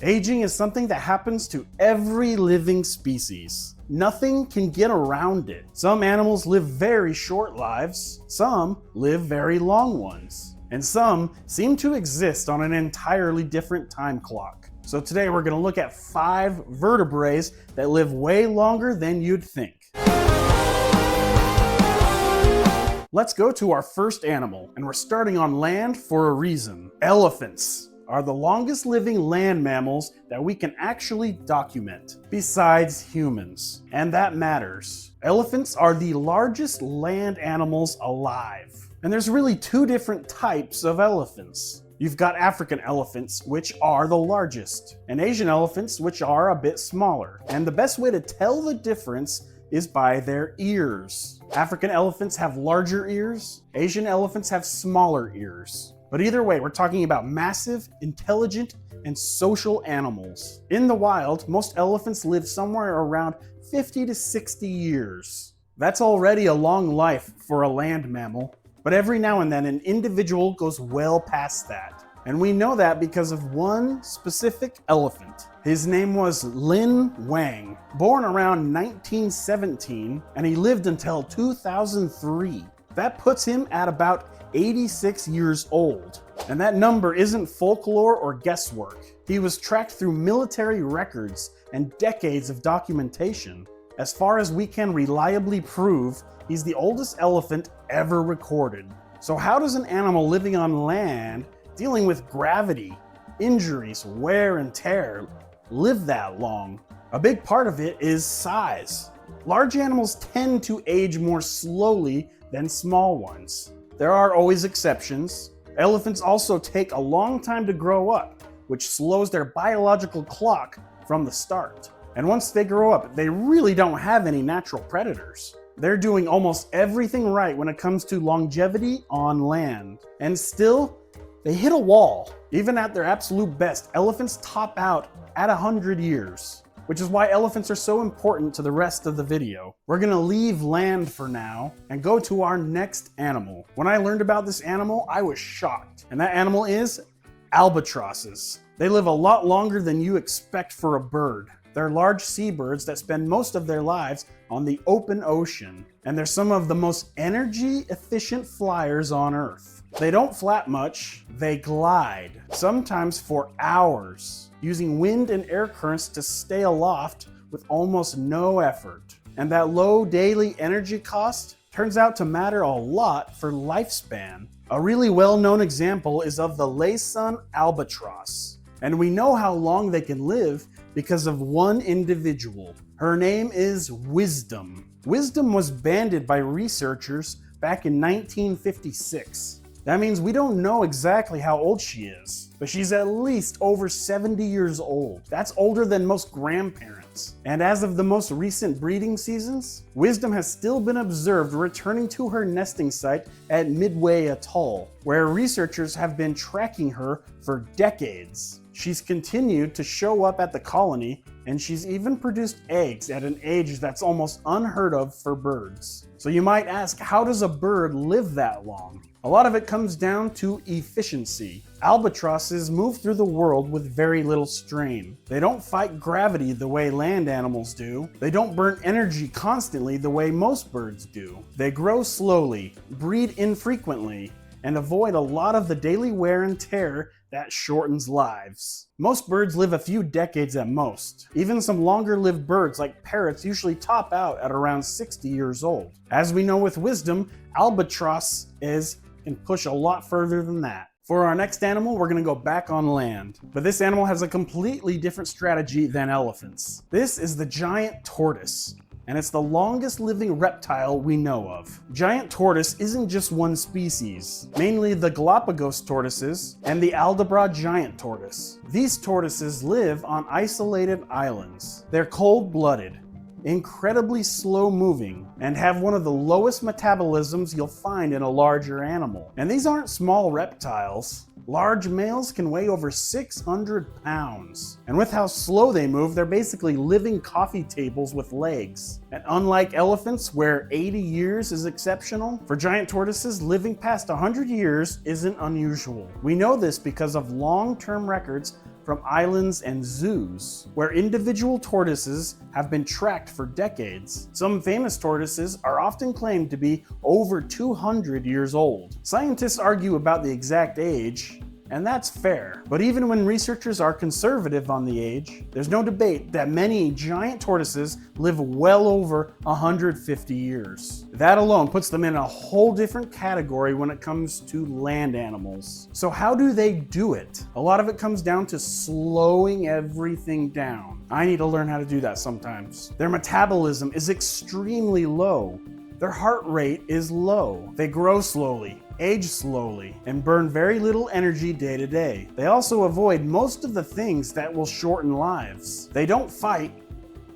Aging is something that happens to every living species. Nothing can get around it. Some animals live very short lives, some live very long ones, and some seem to exist on an entirely different time clock. So today we're going to look at 5 vertebrates that live way longer than you'd think. Let's go to our first animal, and we're starting on land for a reason. Elephants are the longest living land mammals that we can actually document, besides humans. And that matters. Elephants are the largest land animals alive. And there's really 2 different types of elephants. You've got African elephants, which are the largest, and Asian elephants, which are a bit smaller. And the best way to tell the difference is by their ears. African elephants have larger ears, Asian elephants have smaller ears. But either way, we're talking about massive, intelligent, and social animals. In the wild, most elephants live somewhere around 50 to 60 years. That's already a long life for a land mammal, but every now and then an individual goes well past that. And we know that because of one specific elephant. His name was Lin Wang, born around 1917, and he lived until 2003. That puts him at about 86 years old. And that number isn't folklore or guesswork. He was tracked through military records and decades of documentation. As far as we can reliably prove, he's the oldest elephant ever recorded. So how does an animal living on land, dealing with gravity, injuries, wear and tear, live that long? A big part of it is size. Large animals tend to age more slowly than small ones. There are always exceptions. Elephants also take a long time to grow up, which slows their biological clock from the start. And once they grow up, they really don't have any natural predators. They're doing almost everything right when it comes to longevity on land. And still, they hit a wall. Even at their absolute best, elephants top out at 100 years. Which is why elephants are so important to the rest of the video. We're gonna leave land for now and go to our next animal. When I learned about this animal, I was shocked. And that animal is albatrosses. They live a lot longer than you expect for a bird. They're large seabirds that spend most of their lives on the open ocean. And they're some of the most energy efficient flyers on Earth. They don't flap much, they glide, sometimes for hours, using wind and air currents to stay aloft with almost no effort. And that low daily energy cost turns out to matter a lot for lifespan. A really well-known example is of the Laysan albatross. And we know how long they can live because of one individual. Her name is Wisdom. Wisdom was banded by researchers back in 1956. That means we don't know exactly how old she is, but she's at least over 70 years old. That's older than most grandparents. And as of the most recent breeding seasons, Wisdom has still been observed returning to her nesting site at Midway Atoll, where researchers have been tracking her for decades. She's continued to show up at the colony, and she's even produced eggs at an age that's almost unheard of for birds. So you might ask, how does a bird live that long? A lot of it comes down to efficiency. Albatrosses move through the world with very little strain. They don't fight gravity the way land animals do. They don't burn energy constantly the way most birds do. They grow slowly, breed infrequently, and avoid a lot of the daily wear and tear that shortens lives. Most birds live a few decades at most. Even some longer-lived birds like parrots usually top out at around 60 years old. As we know with Wisdom, albatross can push a lot further than that. For our next animal, we're gonna go back on land. But this animal has a completely different strategy than elephants. This is the giant tortoise, and it's the longest living reptile we know of. Giant tortoise isn't just one species, mainly the Galapagos tortoises and the Albatross giant tortoise. These tortoises live on isolated islands. They're cold-blooded, incredibly slow-moving, and have one of the lowest metabolisms you'll find in a larger animal. And these aren't small reptiles. Large males can weigh over 600 pounds. And with how slow they move, they're basically living coffee tables with legs. And unlike elephants, where 80 years is exceptional, for giant tortoises, living past 100 years isn't unusual. We know this because of long-term records from islands and zoos, where individual tortoises have been tracked for decades. Some famous tortoises are often claimed to be over 200 years old. Scientists argue about the exact age, and that's fair. But even when researchers are conservative on the age, there's no debate that many giant tortoises live well over 150 years. That alone puts them in a whole different category when it comes to land animals. So how do they do it? A lot of it comes down to slowing everything down. I need to learn how to do that sometimes. Their metabolism is extremely low. Their heart rate is low. They grow slowly, age slowly, and burn very little energy day to day. They also avoid most of the things that will shorten lives. They don't fight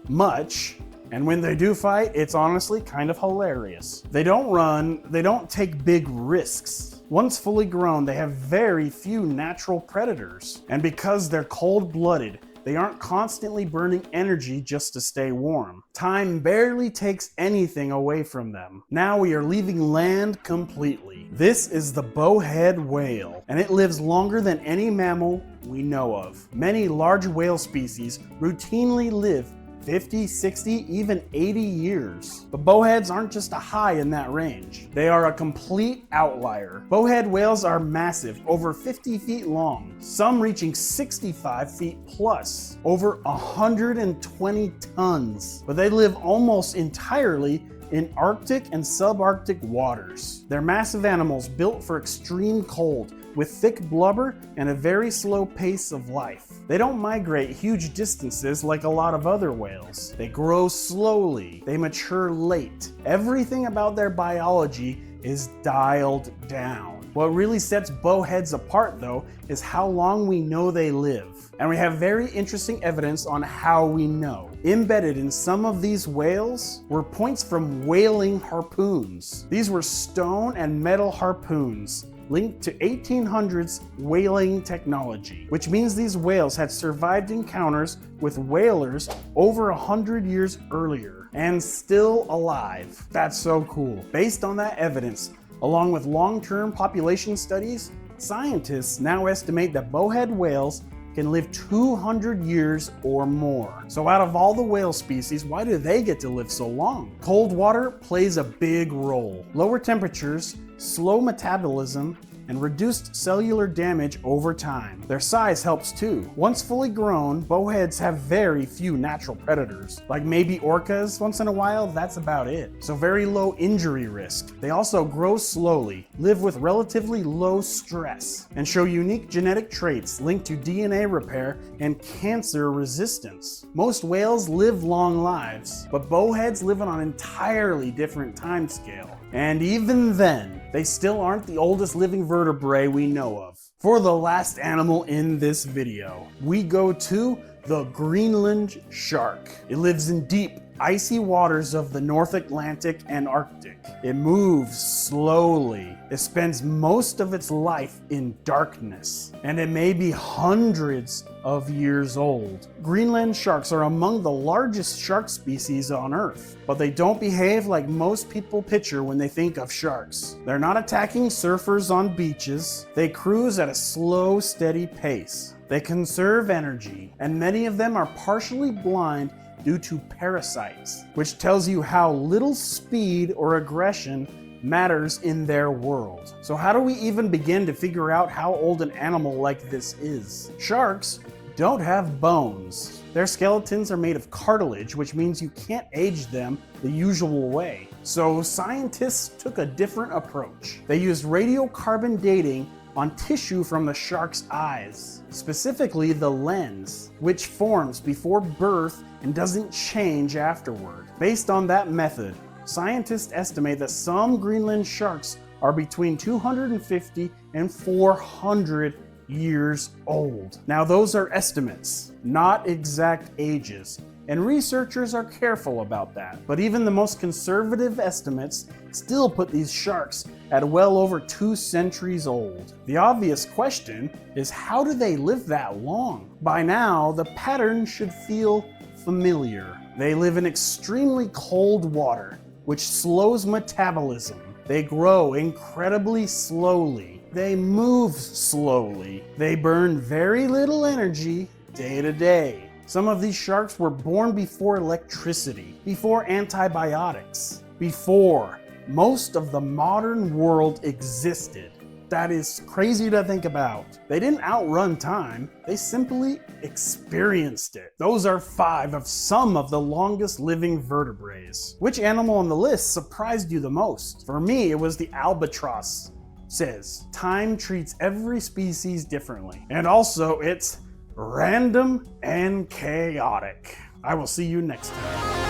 much, and when they do fight, it's honestly kind of hilarious. They don't run, they don't take big risks. Once fully grown, they have very few natural predators. And because they're cold-blooded, they aren't constantly burning energy just to stay warm. Time barely takes anything away from them. Now we are leaving land completely. This is the bowhead whale, and it lives longer than any mammal we know of. Many large whale species routinely live 50, 60, even 80 years. But bowheads aren't just a high in that range. They are a complete outlier. Bowhead whales are massive, over 50 feet long, some reaching 65 feet plus, over 120 tons. But they live almost entirely in Arctic and subarctic waters. They're massive animals built for extreme cold, with thick blubber and a very slow pace of life. They don't migrate huge distances like a lot of other whales. They grow slowly, they mature late. Everything about their biology is dialed down. What really sets bowheads apart though is how long we know they live. And we have very interesting evidence on how we know. Embedded in some of these whales were points from whaling harpoons. These were stone and metal harpoons linked to 1800s whaling technology, which means these whales had survived encounters with whalers over 100 years earlier and still alive. That's so cool. Based on that evidence, along with long-term population studies, scientists now estimate that bowhead whales can live 200 years or more. So out of all the whale species, why do they get to live so long? Cold water plays a big role. Lower temperatures, slow metabolism, and reduced cellular damage over time. Their size helps too. Once fully grown, bowheads have very few natural predators. Like maybe orcas once in a while, that's about it. So very low injury risk. They also grow slowly, live with relatively low stress, and show unique genetic traits linked to DNA repair and cancer resistance. Most whales live long lives, but bowheads live on an entirely different time scale. And even then, they still aren't the oldest living vertebrae we know of. For the last animal in this video, we go to the Greenland shark. It lives in deep, icy waters of the North Atlantic and Arctic. It moves slowly. It spends most of its life in darkness, and it may be hundreds of years old. Greenland sharks are among the largest shark species on Earth, but they don't behave like most people picture when they think of sharks. They're not attacking surfers on beaches. They cruise at a slow, steady pace. They conserve energy, and many of them are partially blind due to parasites, which tells you how little speed or aggression matters in their world. So how do we even begin to figure out how old an animal like this is? Sharks don't have bones. Their skeletons are made of cartilage, which means you can't age them the usual way. So scientists took a different approach. They used radiocarbon dating on tissue from the shark's eyes, specifically the lens, which forms before birth and doesn't change afterward. Based on that method, scientists estimate that some Greenland sharks are between 250 and 400 years old. Now those are estimates, not exact ages, and researchers are careful about that. But even the most conservative estimates still put these sharks at well over 2 centuries old. The obvious question is, how do they live that long? By now, the pattern should feel familiar. They live in extremely cold water, which slows metabolism. They grow incredibly slowly, They move slowly. They burn very little energy day to day. Some of these sharks were born before electricity, before antibiotics, before most of the modern world existed. That is crazy to think about. They didn't outrun time, they simply experienced it. Those are 5 of some of the longest living vertebrates. Which animal on the list surprised you the most? For me, it was the albatross. Says, time treats every species differently. And also, it's random and chaotic. I will see you next time.